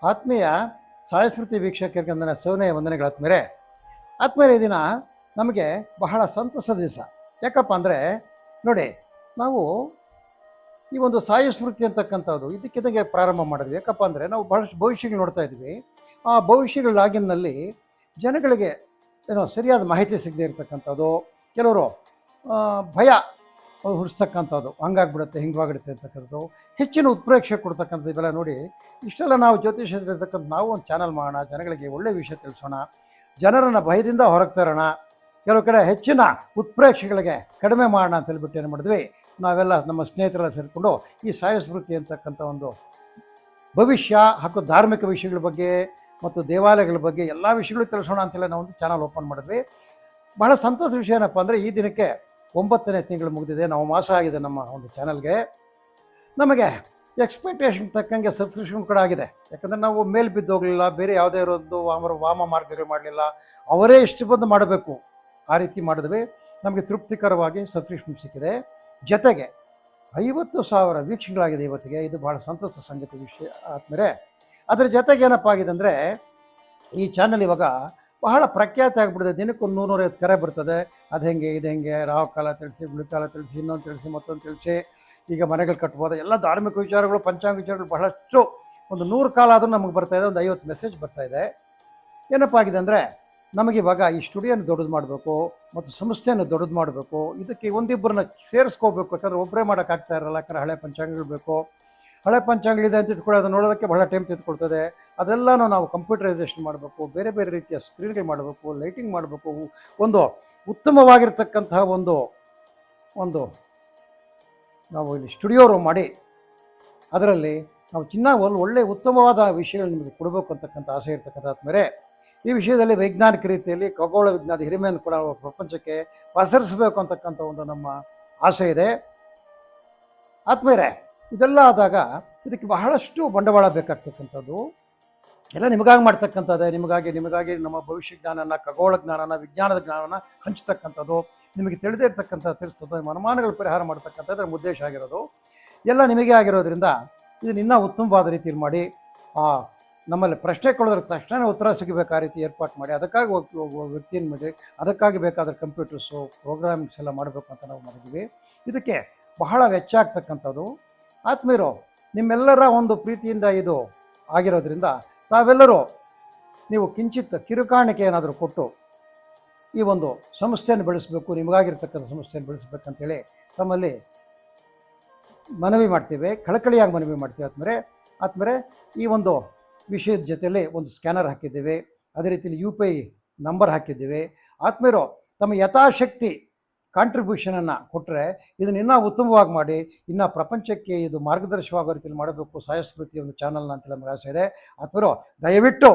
ಆತ್ಮೀಯ ಸಾಯಸ್ಮೃತಿ ವೀಕ್ಷಕರಿಗೆ ನನ್ನ ಸೌನೆಯ ವಂದನೆಗಳ ಆತ್ಮೀಯರೇ ದಿನ ನಮಗೆ ಬಹಳ ಸಂತಸದ ದಿವಸ. ಯಾಕಪ್ಪ ಅಂದರೆ ನೋಡಿ, ನಾವು ಈ ಒಂದು ಸಾಯಸ್ಮೃತಿ ಅಂತಕ್ಕಂಥದ್ದು ಇದಕ್ಕಿದಂಗೆ ಪ್ರಾರಂಭ ಮಾಡಿದ್ವಿ. ಯಾಕಪ್ಪ ಅಂದರೆ ನಾವು ಬಹಳಷ್ಟು ಭವಿಷ್ಯಗಳು ನೋಡ್ತಾ ಇದ್ವಿ. ಆ ಭವಿಷ್ಯಗಳಾಗಿನಲ್ಲಿ ಜನಗಳಿಗೆ ಏನೋ ಸರಿಯಾದ ಮಾಹಿತಿ ಸಿಗದೇ ಇರತಕ್ಕಂಥದ್ದು, ಕೆಲವರು ಭಯ ಹುಡ್ಸ್ತಕ್ಕಂಥದ್ದು, ಹಂಗಾಗ್ಬಿಡುತ್ತೆ ಹಿಂಗಾಗ್ಬಿಡುತ್ತೆ ಅಂತಕ್ಕಂಥದ್ದು, ಹೆಚ್ಚಿನ ಉತ್ಪ್ರೇಕ್ಷೆ ಕೊಡ್ತಕ್ಕಂಥದ್ದು, ಇವೆಲ್ಲ ನೋಡಿ ಇಷ್ಟೆಲ್ಲ ನಾವು ಜ್ಯೋತಿಷದಲ್ಲಿರ್ತಕ್ಕಂಥ ನಾವು ಒಂದು ಚಾನಲ್ ಮಾಡೋಣ, ಜನಗಳಿಗೆ ಒಳ್ಳೆಯ ವಿಷಯ ತಿಳಿಸೋಣ, ಜನರನ್ನು ಭಯದಿಂದ ಹೊರಗೆ ತರೋಣ, ಕೆಲವು ಕಡೆ ಹೆಚ್ಚಿನ ಉತ್ಪ್ರೇಕ್ಷೆಗಳಿಗೆ ಕಡಿಮೆ ಮಾಡೋಣ ಅಂತ ಹೇಳ್ಬಿಟ್ಟು ಏನು ಮಾಡಿದ್ವಿ, ನಾವೆಲ್ಲ ನಮ್ಮ ಸ್ನೇಹಿತರೆಲ್ಲ ಸೇರಿಕೊಂಡು ಈ ಸಾಯಸ್ಮೃತಿ ಅಂತಕ್ಕಂಥ ಒಂದು ಭವಿಷ್ಯ ಹಾಗೂ ಧಾರ್ಮಿಕ ವಿಷಯಗಳ ಬಗ್ಗೆ ಮತ್ತು ದೇವಾಲಯಗಳ ಬಗ್ಗೆ ಎಲ್ಲ ವಿಷಯಗಳು ತಿಳಿಸೋಣ ಅಂತೆಲ್ಲ ನಾವು ಒಂದು ಚಾನಲ್ ಓಪನ್ ಮಾಡಿದ್ವಿ. ಬಹಳ ಸಂತೋಷ ವಿಷಯ ಏನಪ್ಪ ಅಂದರೆ ಈ ದಿನಕ್ಕೆ 9ನೇ ತಿಂಗಳು ಮುಗಿದಿದೆ, ನಾವು ಮಾಸ ಆಗಿದೆ ನಮ್ಮ ಒಂದು ಚಾನಲ್ಗೆ. ನಮಗೆ ಎಕ್ಸ್ಪೆಕ್ಟೇಷನ್ ತಕ್ಕಂಗೆ ಸಬ್ಸ್ಕ್ರಿಪ್ಷನ್ ಕೂಡ ಆಗಿದೆ. ಯಾಕಂದರೆ ನಾವು ಮೇಲೆ ಬಿದ್ದೋಗಲಿಲ್ಲ, ಬೇರೆ ಯಾವುದೇ ಇರೋದು ವಾಮ ಮಾರ್ಗಗಳು ಮಾಡಲಿಲ್ಲ, ಅವರೇ ಇಷ್ಟು ಬಂದು ಮಾಡಬೇಕು ಆ ರೀತಿ ಮಾಡಿದ್ವಿ. ನಮಗೆ ತೃಪ್ತಿಕರವಾಗಿ ಸಬ್ಸ್ಕ್ರಿಪ್ಷನ್ ಸಿಕ್ಕಿದೆ. ಜೊತೆಗೆ 50,000 ವೀಕ್ಷಣೆಗಳಾಗಿದೆ ಇವತ್ತಿಗೆ. ಇದು ಭಾಳ ಸಂತೋಷ ಸಂಗತಿ ವಿಷಯ ಆದಮೇಲೆ. ಅದರ ಜೊತೆಗೆ ಏನಪ್ಪ ಆಗಿದೆ ಅಂದರೆ ಈ ಚಾನಲ್ ಇವಾಗ ಬಹಳ ಪ್ರಖ್ಯಾತಿ ಆಗಿಬಿಟ್ಟಿದೆ. ದಿನಕ್ಕೆ 100-150 ಕರೆ ಬರ್ತದೆ. ಅದು ಹೆಂಗೆ ಇದು ಹೆಂಗೆ, ರಾಹು ಕಾಲ ತಿಳಿಸಿ, ಗುಳಿಕಾಲ ತಿಳಿಸಿ, ಇನ್ನೊಂದು ತಿಳಿಸಿ, ಮತ್ತೊಂದು ತಿಳಿಸಿ, ಈಗ ಮನೆಗಳು ಕಟ್ಬೋದು, ಎಲ್ಲ ಧಾರ್ಮಿಕ ವಿಚಾರಗಳು, ಪಂಚಾಂಗ ವಿಚಾರಗಳು ಬಹಳಷ್ಟು. ಒಂದು 100 ಕಾಲ ಆದರೂ ನಮಗೆ ಬರ್ತಾಯಿದೆ, ಒಂದು 50 ಮೆಸೇಜ್ ಬರ್ತಾಯಿದೆ. ಏನಪ್ಪ ಆಗಿದೆ ಅಂದರೆ ನಮಗಿವಾಗ ಈ ಸ್ಟುಡಿಯೋನ ದೊಡ್ಡದು ಮಾಡಬೇಕು ಮತ್ತು ಸಂಸ್ಥೆಯನ್ನು ದೊಡ್ಡದು ಮಾಡಬೇಕು. ಇದಕ್ಕೆ ಒಂದಿಬ್ಬರನ್ನ ಸೇರಿಸ್ಕೋಬೇಕು. ಯಾಕಂದರೆ ಒಬ್ಬರೇ ಮಾಡೋಕ್ಕಾಗ್ತಾ ಇರಲ್ಲ. ಯಾಕಂದರೆ ಹಳೆ ಪಂಚಾಂಗಗಳು ಬೇಕು. ಹಳೆ ಪಂಚಾಂಗಗಳಿದೆ ಅಂತ ಇಟ್ಕೊಳ್ಳಿ, ಅದು ನೋಡೋದಕ್ಕೆ ಬಹಳ ಟೈಮ್ ತೆಗೆದುಕೊಳ್ತದೆ. ಅದೆಲ್ಲನೂ ನಾವು ಕಂಪ್ಯೂಟರೈಸೇಷನ್ ಮಾಡಬೇಕು, ಬೇರೆ ಬೇರೆ ರೀತಿಯ ಸ್ಕ್ರೀನ್ಗಳು ಮಾಡಬೇಕು, ಲೈಟಿಂಗ್ ಮಾಡಬೇಕು, ಒಂದು ಉತ್ತಮವಾಗಿರ್ತಕ್ಕಂತಹ ಒಂದು ನಾವು ಇಲ್ಲಿ ಸ್ಟುಡಿಯೋ ರೂಮ್ ಮಾಡಿ ಅದರಲ್ಲಿ ನಾವು ಒಳ್ಳೆಯ ಉತ್ತಮವಾದ ವಿಷಯಗಳು ನಿಮಗೆ ಕೊಡಬೇಕು ಅಂತಕ್ಕಂಥ ಆಸೆ ಇರ್ತಕ್ಕಂಥ ಮೇಲೆ ಈ ವಿಷಯದಲ್ಲಿ ವೈಜ್ಞಾನಿಕ ರೀತಿಯಲ್ಲಿ ಖಗೋಳ ವಿಜ್ಞಾನದ ಹಿರಿಮೆಯನ್ನು ಕೂಡ ಪ್ರಪಂಚಕ್ಕೆ ಪಸರಿಸಬೇಕು ಅಂತಕ್ಕಂಥ ಒಂದು ನಮ್ಮ ಆಸೆ ಇದೆ. ಆದ್ಮೇಲೆ ಇದೆಲ್ಲ ಆದಾಗ ಇದಕ್ಕೆ ಬಹಳಷ್ಟು ಬಂಡವಾಳ ಬೇಕಾಗ್ತಕ್ಕಂಥದ್ದು. ಎಲ್ಲ ನಿಮಗಾಗಿ ಮಾಡ್ತಕ್ಕಂಥದ್ದೇ, ನಿಮಗಾಗಿ ನಮ್ಮ ಭವಿಷ್ಯ ಜ್ಞಾನನ, ಖಗೋಳ ಜ್ಞಾನನ, ವಿಜ್ಞಾನದ ಜ್ಞಾನನ ಹಂಚ್ತಕ್ಕಂಥದ್ದು, ನಿಮಗೆ ತಿಳಿದೇ ಇರ್ತಕ್ಕಂಥ ತಿಳಿಸ್ತದೆ, ಅನುಮಾನಗಳು ಪರಿಹಾರ ಮಾಡ್ತಕ್ಕಂಥದ್ದು ಉದ್ದೇಶ ಆಗಿರೋದು. ಎಲ್ಲ ನಿಮಗೆ ಆಗಿರೋದ್ರಿಂದ ಇದನ್ನ ಇನ್ನೂ ಉತ್ತಮವಾದ ರೀತಿಯಲ್ಲಿ ಮಾಡಿ, ನಮ್ಮಲ್ಲಿ ಪ್ರಶ್ನೆ ಕೊಡೋದ್ರ ತಕ್ಷಣ ಉತ್ತರ ಸಿಗಬೇಕು ಆ ರೀತಿ ಏರ್ಪಾಟ್ ಮಾಡಿ, ಅದಕ್ಕಾಗಿ ವ್ಯಕ್ತಿಯನ್ನು ಮಾಡಿ, ಅದಕ್ಕಾಗಿ ಬೇಕಾದ ಕಂಪ್ಯೂಟರ್ಸು ಪ್ರೋಗ್ರಾಮಿಂಗ್ಸ್ ಎಲ್ಲ ಮಾಡಬೇಕು ಅಂತ ನಾವು ಮಾಡಿದ್ವಿ. ಇದಕ್ಕೆ ಬಹಳ ವೆಚ್ಚ ಆಗ್ತಕ್ಕಂಥದ್ದು. ಆತ್ಮೀಯರು, ನಿಮ್ಮೆಲ್ಲರ ಒಂದು ಪ್ರೀತಿಯಿಂದ ಇದು ಆಗಿರೋದ್ರಿಂದ ತಾವೆಲ್ಲರೂ ನೀವು ಕಿಂಚಿತ್ ಕಿರುಕಾಣಿಕೆ ಏನಾದರೂ ಕೊಟ್ಟು ಈ ಒಂದು ಸಂಸ್ಥೆಯನ್ನು ಬೆಳೆಸಬೇಕು, ನಿಮಗಾಗಿರ್ತಕ್ಕಂಥ ಸಂಸ್ಥೆಯನ್ನು ಬೆಳೆಸಬೇಕಂತೇಳಿ ತಮ್ಮಲ್ಲಿ ಮನವಿ ಮಾಡ್ತೀವಿ, ಕಳಕಳಿಯಾಗಿ ಮನವಿ ಮಾಡ್ತೀವಿ. ಆದ್ಮೇಲೆ ಈ ಒಂದು ವಿಷಯದ ಜೊತೆಯಲ್ಲಿ ಒಂದು ಸ್ಕ್ಯಾನರ್ ಹಾಕಿದ್ದೇವೆ, ಅದೇ ರೀತಿಯಲ್ಲಿ UPI ನಂಬರ್ ಹಾಕಿದ್ದೇವೆ. ಆತ್ಮೀಯರು, ತಮ್ಮ ಯಥಾಶಕ್ತಿ ಕಾಂಟ್ರಿಬ್ಯೂಷನನ್ನು ಕೊಟ್ಟರೆ ಇದನ್ನು ಇನ್ನೂ ಉತ್ತಮವಾಗಿ ಮಾಡಿ, ಇನ್ನೂ ಪ್ರಪಂಚಕ್ಕೆ ಇದು ಮಾರ್ಗದರ್ಶಕವಾಗೋ ರೀತಿಯಲ್ಲಿ ಮಾಡಬೇಕು ಸಾಯಸ್ಮೃತಿ ಒಂದು ಚಾನಲ್ನ ಅಂತ ನಮಗೆ ಆಸೆ ಇದೆ. ಆತ್ಮೀಯರು, ದಯವಿಟ್ಟು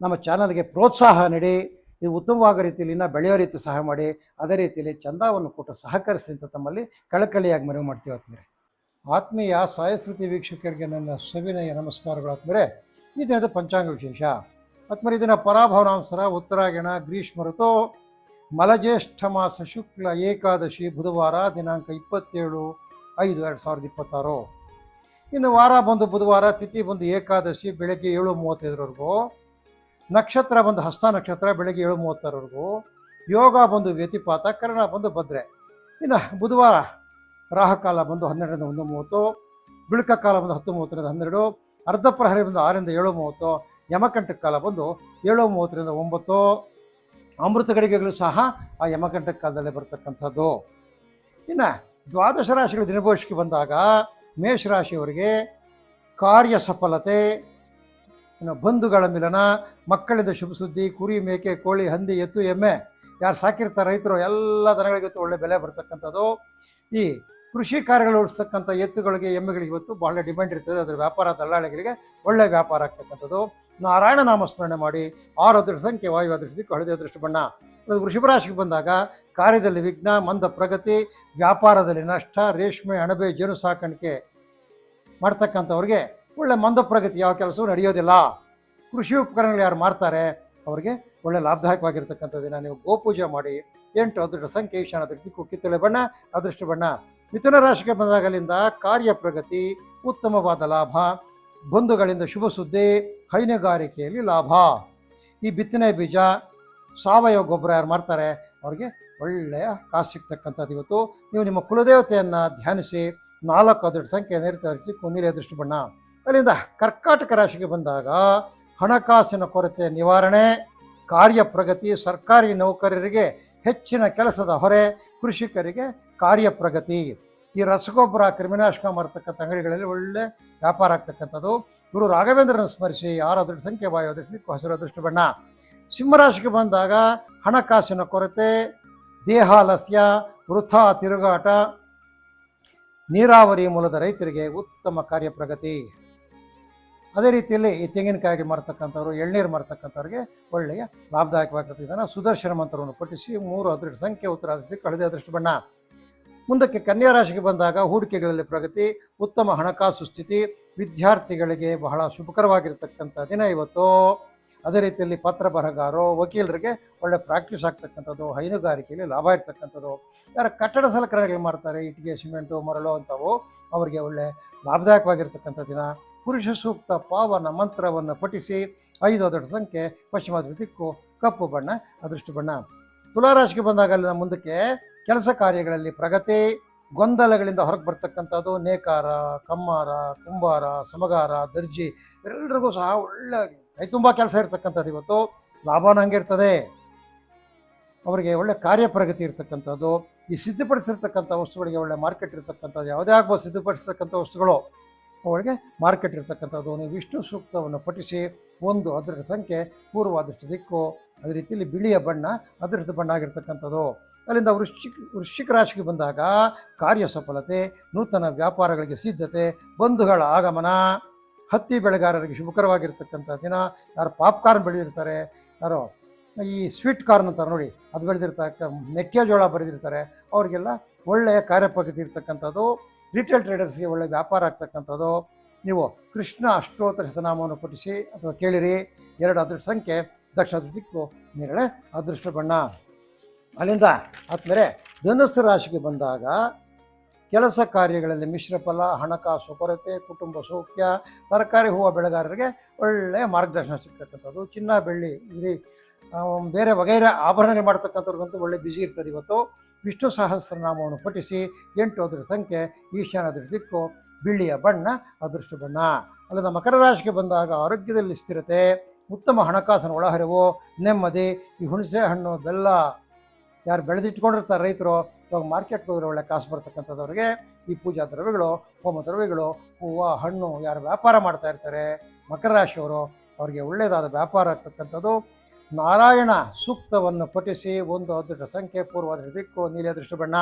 ನಮ್ಮ ಚಾನಲ್ಗೆ ಪ್ರೋತ್ಸಾಹ ನೀಡಿ, ಇದು ಉತ್ತಮವಾದ ರೀತಿಯಲ್ಲಿ ಇನ್ನೂ ಬೆಳೆಯೋ ರೀತಿ ಸಹಾಯ ಮಾಡಿ, ಅದೇ ರೀತಿಯಲ್ಲಿ ಚಂದಾವನ್ನು ಕೊಟ್ಟು ಸಹಕರಿಸಿ ಅಂತ ತಮ್ಮಲ್ಲಿ ಕಳಕಳಿಯಾಗಿ ಮನವಿ ಮಾಡ್ತೀವಿ. ಆತ್ಮೀಯ ಸಾಯಸ್ಮೃತಿ ವೀಕ್ಷಕರಿಗೆ ನನ್ನ ಸವಿನಯ ನಮಸ್ಕಾರಗಳು. ಆದ್ಮೇಲೆ ಈ ದಿನದ ಪಂಚಾಂಗ ವಿಶೇಷ. ಆದ್ಮೇಲೆ ಈ ದಿನ ಪರಾಭವನಾಂಸರ ಉತ್ತರಾಯಣ ಗ್ರೀಷ್ಮ ಋತು ಮಲಜ್ಯೇಷ್ಠ ಮಾಸ ಶುಕ್ಲ ಏಕಾದಶಿ ಬುಧವಾರ ದಿನಾಂಕ 27/5/2026. ಇನ್ನು ವಾರ ಬಂದು ಬುಧವಾರ, ತಿಥಿ ಬಂದು ಏಕಾದಶಿ ಬೆಳಗ್ಗೆ 7:35ವರೆಗೂ, ನಕ್ಷತ್ರ ಬಂದು ಹಸ್ತ ನಕ್ಷತ್ರ ಬೆಳಗ್ಗೆ 7:36ವರೆಗೂ, ಯೋಗ ಬಂದು ವ್ಯತಿಪಾತ, ಕರ್ಣ ಬಂದು ಭದ್ರೆ. ಇನ್ನು ಬುಧವಾರ ರಾಹುಕಾಲ ಬಂದು 12ರಿಂದ 1:30, ಬಿಳುಕ ಕಾಲ ಬಂದು 10:30ರಿಂದ 12, ಅರ್ಧ ಪ್ರಹರಿ ಬಂದು 6ರಿಂದ 7:30, ಯಮಕಂಟಕ ಕಾಲ ಬಂದು 7:30ರಿಂದ 9. ಅಮೃತ ಗಡಿಗೆಗಳು ಸಹ ಆ ಯಮಕಂಟಕ ಕಾಲದಲ್ಲೇ ಬರ್ತಕ್ಕಂಥದ್ದು. ಇನ್ನು ದ್ವಾದಶ ರಾಶಿಗಳ ದಿನಭವಿಷ್ಯಕ್ಕೆ ಬಂದಾಗ ಮೇಷರಾಶಿಯವರಿಗೆ ಕಾರ್ಯ ಸಫಲತೆ, ಬಂಧುಗಳ ಮಿಲನ, ಮಕ್ಕಳಿಂದ ಶುಭ ಸುದ್ದಿ, ಕುರಿ, ಮೇಕೆ, ಕೋಳಿ, ಹಂದಿ, ಎತ್ತು, ಎಮ್ಮೆ ಯಾರು ಸಾಕಿರ್ತಾರೆ ರೈತರು ಎಲ್ಲ ದನಗಳಿಗೆ ಒಳ್ಳೆ ಬೆಲೆ ಬರ್ತಕ್ಕಂಥದ್ದು. ಈ ಕೃಷಿ ಕಾರ್ಯಗಳು ಓಡಿಸ್ತಕ್ಕಂಥ ಎತ್ತುಗಳಿಗೆ, ಎಮ್ಮೆಗಳಿಗೆ ಇವತ್ತು ಬಹಳ ಡಿಮ್ಯಾಂಡ್ ಇರ್ತದೆ. ಅದರ ವ್ಯಾಪಾರ ದಲ್ಲಾಳಿಗಳಿಗೆ ಒಳ್ಳೆಯ ವ್ಯಾಪಾರ ಆಗ್ತಕ್ಕಂಥದ್ದು. ನಾರಾಯಣ ನಾಮಸ್ಮರಣೆ ಮಾಡಿ. 6 ಅದೃಷ್ಟ ಸಂಖ್ಯೆ ವಾಯು, ಅದೃಷ್ಟ ದಿಕ್ಕು ಹಳದಿ, ಅದೃಷ್ಟ ಬಣ್ಣ. ವೃಷಭ ರಾಶಿಗೆ ಬಂದಾಗ ಕಾರ್ಯದಲ್ಲಿ ವಿಘ್ನ, ಮಂದ ಪ್ರಗತಿ, ವ್ಯಾಪಾರದಲ್ಲಿ ನಷ್ಟ, ರೇಷ್ಮೆ, ಅಣಬೆ, ಜೇನು ಸಾಕಾಣಿಕೆ ಮಾಡ್ತಕ್ಕಂಥವ್ರಿಗೆ ಒಳ್ಳೆ ಮಂದ ಪ್ರಗತಿ, ಯಾವ ಕೆಲಸವೂ ನಡೆಯೋದಿಲ್ಲ. ಕೃಷಿ ಉಪಕರಣಗಳು ಯಾರು ಮಾರ್ತಾರೆ ಅವರಿಗೆ ಒಳ್ಳೆ ಲಾಭದಾಯಕವಾಗಿರ್ತಕ್ಕಂಥ ದಿನ. ನೀವು ಗೋಪೂಜೆ ಮಾಡಿ. 8 ಅದೃಷ್ಟ ಸಂಖ್ಯೆ ಈಶಾನ, ಅದೃಷ್ಟ ದಿಕ್ಕು ಕಿತ್ತಳೆ ಬಣ್ಣ, ಅದೃಷ್ಟ ಬಣ್ಣ. ಮಿಥುನ ರಾಶಿಗೆ ಬಂದಾಗಲಿಂದ ಕಾರ್ಯ ಪ್ರಗತಿ, ಉತ್ತಮವಾದ ಲಾಭ, ಬಂಧುಗಳಿಂದ ಶುಭ ಸುದ್ದಿ, ಹೈನುಗಾರಿಕೆಯಲ್ಲಿ ಲಾಭ. ಈ ಬಿತ್ತನೆ ಬೀಜ ಸಾವಯವ ಗೊಬ್ಬರ ಯಾರು ಮಾಡ್ತಾರೆ ಅವ್ರಿಗೆ ಒಳ್ಳೆಯ ಕಾಸು ಸಿಗ್ತಕ್ಕಂಥದ್ದು. ಇವತ್ತು ನೀವು ನಿಮ್ಮ ಕುಲದೇವತೆಯನ್ನು ಧ್ಯಾನಿಸಿ 4 ಅದೃಷ್ಟ ಸಂಖ್ಯೆ ನೀಲಿ ಅದೃಷ್ಟ ಬಣ್ಣ. ಅಲ್ಲಿಂದ ಕರ್ಕಾಟಕ ರಾಶಿಗೆ ಬಂದಾಗ ಹಣಕಾಸಿನ ಕೊರತೆ ನಿವಾರಣೆ, ಕಾರ್ಯ ಪ್ರಗತಿ, ಸರ್ಕಾರಿ ನೌಕರರಿಗೆ ಹೆಚ್ಚಿನ ಕೆಲಸದ ಹೊರೆ, ಕೃಷಿಕರಿಗೆ ಕಾರ್ಯ ಪ್ರಗತಿ. ಈ ರಸಗೊಬ್ಬರ ಕ್ರಿಮಿನಾಶಕ ಮಾಡ್ತಕ್ಕಂಥ ಅಂಗಡಿಗಳಲ್ಲಿ ಒಳ್ಳೆ ವ್ಯಾಪಾರ ಆಗ್ತಕ್ಕಂಥದ್ದು. ಗುರು ರಾಘವೇಂದ್ರನ ಸ್ಮರಿಸಿ 6 ಅದೃಷ್ಟ ಸಂಖ್ಯೆ ವಾಯು ಅದೃಷ್ಟ ಹಸಿರು ಅದೃಷ್ಟ ಬಣ್ಣ. ಸಿಂಹರಾಶಿಗೆ ಬಂದಾಗ ಹಣಕಾಸಿನ ಕೊರತೆ, ದೇಹಾಲಸ್ಯ, ವೃಥಾ ತಿರುಗಾಟ, ನೀರಾವರಿ ಮೂಲದ ರೈತರಿಗೆ ಉತ್ತಮ ಕಾರ್ಯ ಪ್ರಗತಿ. ಅದೇ ರೀತಿಯಲ್ಲಿ ಈ ತೆಂಗಿನಕಾಯಿ ಮಾಡ್ತಕ್ಕಂಥವ್ರು, ಎಳ್ನೀರು ಮಾಡ್ತಕ್ಕಂಥವ್ರಿಗೆ ಒಳ್ಳೆಯ ಲಾಭದಾಯಕವಾಗ್ತದೆ. ಇದನ್ನು ಸುದರ್ಶನ ಮಂತ್ರವನ್ನು ಪಠಿಸಿ 3 ಅದೃಷ್ಟ ಸಂಖ್ಯೆ ಉತ್ತರ ಅದೃಷ್ಟ ಹಳದಿ ಅದೃಷ್ಟ ಬಣ್ಣ. ಮುಂದಕ್ಕೆ ಕನ್ಯಾ ರಾಶಿಗೆ ಬಂದಾಗ ಹೂಡಿಕೆಗಳಲ್ಲಿ ಪ್ರಗತಿ, ಉತ್ತಮ ಹಣಕಾಸು ಸ್ಥಿತಿ, ವಿದ್ಯಾರ್ಥಿಗಳಿಗೆ ಬಹಳ ಶುಭಕರವಾಗಿರ್ತಕ್ಕಂಥ ದಿನ ಇವತ್ತು. ಅದೇ ರೀತಿಯಲ್ಲಿ ಪತ್ರ ಬರಹಗಾರರು, ವಕೀಲರಿಗೆ ಒಳ್ಳೆ ಪ್ರಾಕ್ಟೀಸ್ ಆಗ್ತಕ್ಕಂಥದ್ದು, ಹೈನುಗಾರಿಕೆಯಲ್ಲಿ ಲಾಭ ಇರ್ತಕ್ಕಂಥದ್ದು. ಯಾರು ಕಟ್ಟಡ ಸಲಕರಣೆಗಳು ಮಾಡ್ತಾರೆ, ಇಟ್ಟಿಗೆ, ಸಿಮೆಂಟು, ಮರಳು ಅಂಥವು, ಅವರಿಗೆ ಒಳ್ಳೆ ಲಾಭದಾಯಕವಾಗಿರ್ತಕ್ಕಂಥ ದಿನ. ಪುರುಷ ಸೂಕ್ತ ಪಾವನ ಮಂತ್ರವನ್ನು ಪಠಿಸಿ 5 ಅದೃಷ್ಟ ಸಂಖ್ಯೆ ಪಶ್ಚಿಮ ದಿಕ್ಕು ಕಪ್ಪು ಬಣ್ಣ ಅದೃಷ್ಟ ಬಣ್ಣ. ತುಲಾರಾಶಿಗೆ ಬಂದಾಗ ಅಲ್ಲಿನ ಮುಂದಕ್ಕೆ ಕೆಲಸ ಕಾರ್ಯಗಳಲ್ಲಿ ಪ್ರಗತಿ, ಗೊಂದಲಗಳಿಂದ ಹೊರಗೆ ಬರ್ತಕ್ಕಂಥದ್ದು. ನೇಕಾರ, ಕಮ್ಮಾರ, ಕುಂಬಾರ, ಸಮಗಾರ, ದರ್ಜಿ ಎಲ್ಲರಿಗೂ ಸಹ ಒಳ್ಳೆ ಕೈ ತುಂಬ ಕೆಲಸ ಇರ್ತಕ್ಕಂಥದ್ದು. ಇವತ್ತು ಲಾಭನ ಹಂಗಿರ್ತದೆ, ಅವರಿಗೆ ಒಳ್ಳೆ ಕಾರ್ಯ ಪ್ರಗತಿ ಇರ್ತಕ್ಕಂಥದ್ದು. ಈ ಸಿದ್ಧಪಡಿಸಿರ್ತಕ್ಕಂಥ ವಸ್ತುಗಳಿಗೆ ಒಳ್ಳೆ ಮಾರ್ಕೆಟ್ ಇರ್ತಕ್ಕಂಥದ್ದು. ಯಾವುದೇ ಆಗ್ಬೋದು ಸಿದ್ಧಪಡಿಸ್ತಕ್ಕಂಥ ವಸ್ತುಗಳು ಅವರಿಗೆ ಮಾರ್ಕೆಟ್ ಇರ್ತಕ್ಕಂಥದ್ದು. ನೀವು ವಿಷ್ಣು ಸೂಕ್ತವನ್ನು ಪಠಿಸಿ 1 ಅದೃಷ್ಟ ಸಂಖ್ಯೆ ಪೂರ್ವ ಅದೃಷ್ಟ ದಿಕ್ಕು, ಅದೇ ರೀತಿಯಲ್ಲಿ ಬಿಳಿಯ ಬಣ್ಣ ಅದೃಷ್ಟ ಬಣ್ಣ ಆಗಿರ್ತಕ್ಕಂಥದ್ದು. ಅಲ್ಲಿಂದ ವೃಶ್ಚಿಕ ರಾಶಿಗೆ ಬಂದಾಗ ಕಾರ್ಯ ಸಫಲತೆ, ನೂತನ ವ್ಯಾಪಾರಗಳಿಗೆ ಸಿದ್ಧತೆ, ಬಂಧುಗಳ ಆಗಮನ, ಹತ್ತಿ ಬೆಳೆಗಾರರಿಗೆ ಶುಭಕರವಾಗಿರ್ತಕ್ಕಂಥ ದಿನ. ಯಾರು ಪಾಪ್ಕಾರ್ನ್ ಬೆಳೆದಿರ್ತಾರೆ, ಯಾರೋ ಈ ಸ್ವೀಟ್ ಕಾರ್ನ್ ಅಂತಾರೆ ನೋಡಿ, ಅದು ಬೆಳೆದಿರ್ತಕ್ಕ ಮೆಕ್ಕೆಜೋಳ ಬೆಳೆದಿರ್ತಾರೆ, ಅವರಿಗೆಲ್ಲ ಒಳ್ಳೆಯ ಕಾರ್ಯಪ್ರಗತಿ ಇರ್ತಕ್ಕಂಥದ್ದು. ರಿಟೇಲ್ ಟ್ರೇಡರ್ಸ್ಗೆ ಒಳ್ಳೆಯ ವ್ಯಾಪಾರ ಆಗ್ತಕ್ಕಂಥದ್ದು. ನೀವು ಕೃಷ್ಣ ಅಷ್ಟೋತ್ತರ ಶತನಾಮವನ್ನು ಪಠಿಸಿ ಅಥವಾ ಕೇಳಿರಿ. 2 ಅದೃಷ್ಟ ಸಂಖ್ಯೆ ದಕ್ಷಿಣ ದಿಕ್ಕು ನೇರಳೆ ಅದೃಷ್ಟ ಬಣ್ಣ. ಅಲ್ಲಿಂದ ಆದಮೇಲೆ ಧನುಸ್ಸು ರಾಶಿಗೆ ಬಂದಾಗ ಕೆಲಸ ಕಾರ್ಯಗಳಲ್ಲಿ ಮಿಶ್ರ ಫಲ, ಹಣಕಾಸು ಕೊರತೆ, ಕುಟುಂಬ ಸೌಖ್ಯ, ತರಕಾರಿ ಹೂವು ಬೆಳೆಗಾರರಿಗೆ ಒಳ್ಳೆಯ ಮಾರ್ಗದರ್ಶನ ಸಿಗ್ತಕ್ಕಂಥದ್ದು. ಚಿನ್ನ ಬೆಳ್ಳಿ ಇರಿ ಬೇರೆ ವಗೈರೆ ಆಭರಣಗಳು ಮಾಡ್ತಕ್ಕಂಥವ್ರಿಗಂತೂ ಒಳ್ಳೆ ಬ್ಯುಸಿ ಇರ್ತದೆ ಇವತ್ತು. ವಿಷ್ಣು ಸಹಸ್ರನಾಮವನ್ನು ಪಠಿಸಿ 8 ಅದೃಷ್ಟ ಸಂಖ್ಯೆ ಈಶಾನ್ಯ ಅದೃಷ್ಟ ದಿಕ್ಕು ಬಿಳಿಯ ಬಣ್ಣ ಅದೃಷ್ಟ ಬಣ್ಣ. ಅಲ್ಲದ ಮಕರ ರಾಶಿಗೆ ಬಂದಾಗ ಆರೋಗ್ಯದಲ್ಲಿ ಸ್ಥಿರತೆ, ಉತ್ತಮ ಹಣಕಾಸಿನ ಒಳಹರಿವು, ನೆಮ್ಮದಿ. ಈ ಹುಣಸೆ ಹಣ್ಣು, ಬೆಲ್ಲ ಯಾರು ಬೆಳೆದಿಟ್ಕೊಂಡಿರ್ತಾರೆ ರೈತರು, ಇವಾಗ ಮಾರ್ಕೆಟ್ಗೆ ಹೋದ್ರೆ ಒಳ್ಳೆ ಕಾಸು ಬರ್ತಕ್ಕಂಥದ್ದವ್ರಿಗೆ ಈ ಪೂಜಾ ದ್ರವ್ಯಗಳು, ಹೋಮ ದ್ರವ್ಯಗಳು, ಹೂವು ಹಣ್ಣು ಯಾರು ವ್ಯಾಪಾರ ಮಾಡ್ತಾ ಇರ್ತಾರೆ ಮಕರ ರಾಶಿಯವರು, ಅವರಿಗೆ ಒಳ್ಳೆಯದಾದ ವ್ಯಾಪಾರ ಆಗ್ತಕ್ಕಂಥದ್ದು. ನಾರಾಯಣ ಸೂಕ್ತವನ್ನು ಪಠಿಸಿ 1 ಅದೃಷ್ಟ ಸಂಖ್ಯೆ ಪೂರ್ವ ಅದೃಷ್ಟ ದಿಕ್ಕು ನೀಲಿ ಅದೃಷ್ಟ ಬಣ್ಣ.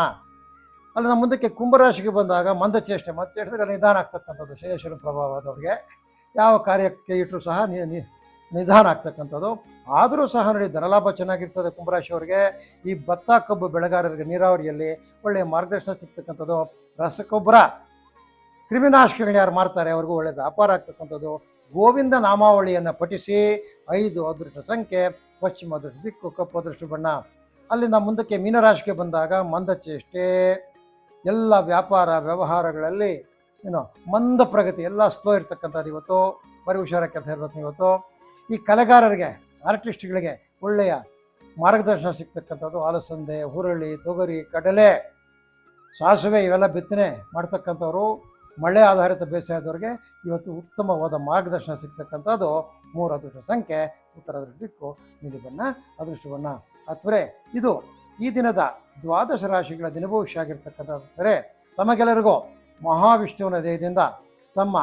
ಅಲ್ಲಿನ ಮುಂದಕ್ಕೆ ಕುಂಭರಾಶಿಗೆ ಬಂದಾಗ ಮಂದಚೇಷ್ಟೆ ನಿಧಾನ ಆಗ್ತಕ್ಕಂಥದ್ದು. ಶನೇಶ್ವರ ಪ್ರಭಾವದವ್ರಿಗೆ ಯಾವ ಕಾರ್ಯಕ್ಕೆ ಇಟ್ಟರೂ ಸಹ ನಿಧಾನ ಆಗ್ತಕ್ಕಂಥದ್ದು. ಆದರೂ ಸಹ ನೋಡಿ ಧನಲಾಭ ಚೆನ್ನಾಗಿರ್ತದೆ ಕುಂಭರಾಶಿಯವರಿಗೆ. ಈ ಭತ್ತ ಕಬ್ಬು ಬೆಳೆಗಾರರಿಗೆ ನೀರಾವರಿಯಲ್ಲಿ ಒಳ್ಳೆಯ ಮಾರ್ಗದರ್ಶನ ಸಿಗ್ತಕ್ಕಂಥದ್ದು. ರಸಗೊಬ್ಬರ ಕ್ರಿಮಿನಾಶಕಗಳು ಯಾರು ಮಾಡ್ತಾರೆ ಅವ್ರಿಗೂ ಒಳ್ಳೆಯ ವ್ಯಾಪಾರ ಆಗ್ತಕ್ಕಂಥದ್ದು. ಗೋವಿಂದ ನಾಮಾವಳಿಯನ್ನು ಪಠಿಸಿ 5 ಅದೃಷ್ಟ ಸಂಖ್ಯೆ ಪಶ್ಚಿಮ ಅದೃಷ್ಟ ದಿಕ್ಕು ಕಪ್ಪು ಅದೃಷ್ಟ ಬಣ್ಣ. ಅಲ್ಲಿಂದ ಮುಂದಕ್ಕೆ ಮೀನರಾಶಿಗೆ ಬಂದಾಗ ಮಂದಚೇಷ್ಟೆ, ಎಲ್ಲ ವ್ಯಾಪಾರ ವ್ಯವಹಾರಗಳಲ್ಲಿ ಮಂದ ಪ್ರಗತಿ, ಎಲ್ಲ ಸ್ಲೋ ಇರ್ತಕ್ಕಂಥದ್ದು. ಇವತ್ತು ಬರೀ ಹುಷಾರ ಕೆಲಸ ಇರ್ಬೇಕು. ಇವತ್ತು ಈ ಕಲೆಗಾರರಿಗೆ, ಆರ್ಟಿಸ್ಟ್ಗಳಿಗೆ ಒಳ್ಳೆಯ ಮಾರ್ಗದರ್ಶನ ಸಿಗ್ತಕ್ಕಂಥದ್ದು. ಅಲಸಂದೆ, ಹುರುಳಿ, ತೊಗರಿ, ಕಡಲೆ, ಸಾಸಿವೆ ಇವೆಲ್ಲ ಬಿತ್ತನೆ ಮಾಡ್ತಕ್ಕಂಥವ್ರು, ಮಳೆ ಆಧಾರಿತ ಬೇಸಾಯದವ್ರಿಗೆ ಇವತ್ತು ಉತ್ತಮವಾದ ಮಾರ್ಗದರ್ಶನ ಸಿಗ್ತಕ್ಕಂಥದ್ದು. 3 ಅದೃಷ್ಟ ಸಂಖ್ಯೆ ಉತ್ತರ ಅದೃಷ್ಟ ದಿಕ್ಕು ನೀಲಿ ಬಣ್ಣ ಅದೃಷ್ಟ ಬಣ್ಣ. ಆದರೆ ಇದು ಈ ದಿನದ 12 ರಾಶಿಗಳ ದಿನಭವಿಷ್ಯ ಆಗಿರ್ತಕ್ಕಂಥದ್ದರೆ ತಮಗೆಲ್ಲರಿಗೂ ಮಹಾವಿಷ್ಣುವಿನ ದಯದಿಂದ ತಮ್ಮ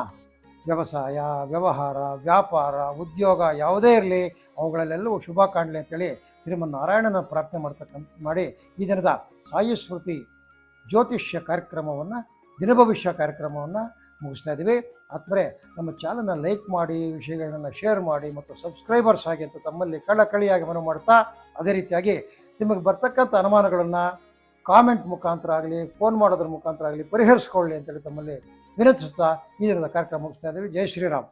ವ್ಯವಸಾಯ, ವ್ಯವಹಾರ, ವ್ಯಾಪಾರ, ಉದ್ಯೋಗ ಯಾವುದೇ ಇರಲಿ ಅವುಗಳಲ್ಲೆಲ್ಲವೂ ಶುಭ ಕಾಣಲಿ ಅಂತೇಳಿ ಶ್ರೀಮನ್ನಾರಾಯಣನ ಪ್ರಾರ್ಥನೆ ಮಾಡಿ ಈ ದಿನದ ಸಾಯಿ ಸ್ಮೃತಿ ಜ್ಯೋತಿಷ್ಯ ಕಾರ್ಯಕ್ರಮವನ್ನು, ದಿನಭವಿಷ್ಯ ಕಾರ್ಯಕ್ರಮವನ್ನು ಮುಗಿಸ್ತಾ ಇದ್ದೀವಿ. ಆದರೆ ನಮ್ಮ ಚಾನಲ್ನ ಲೈಕ್ ಮಾಡಿ, ವಿಷಯಗಳನ್ನ ಶೇರ್ ಮಾಡಿ ಮತ್ತು ಸಬ್ಸ್ಕ್ರೈಬರ್ಸ್ ಆಗಿ ಅಂತ ತಮ್ಮಲ್ಲಿ ಕಳಕಳಿಯಾಗಿ ಮನವಿ ಮಾಡ್ತಾ, ಅದೇ ರೀತಿಯಾಗಿ ನಿಮಗೆ ಬರ್ತಕ್ಕಂಥ ಅನುಮಾನಗಳನ್ನು ಕಾಮೆಂಟ್ ಮುಖಾಂತರ ಆಗಲಿ, ಫೋನ್ ಮಾಡೋದ್ರ ಮುಖಾಂತರ ಆಗಲಿ ಪರಿಹರಿಸ್ಕೊಳ್ಳಿ ಅಂತೇಳಿ ತಮ್ಮಲ್ಲಿ ವಿನಂತಿಸುತ್ತಾ ಈ ದಿನದ ಕಾರ್ಯಕ್ರಮ ಮುಗಿಸ್ತಾ ಇದ್ದೀವಿ. ಜೈ ಶ್ರೀರಾಮ್.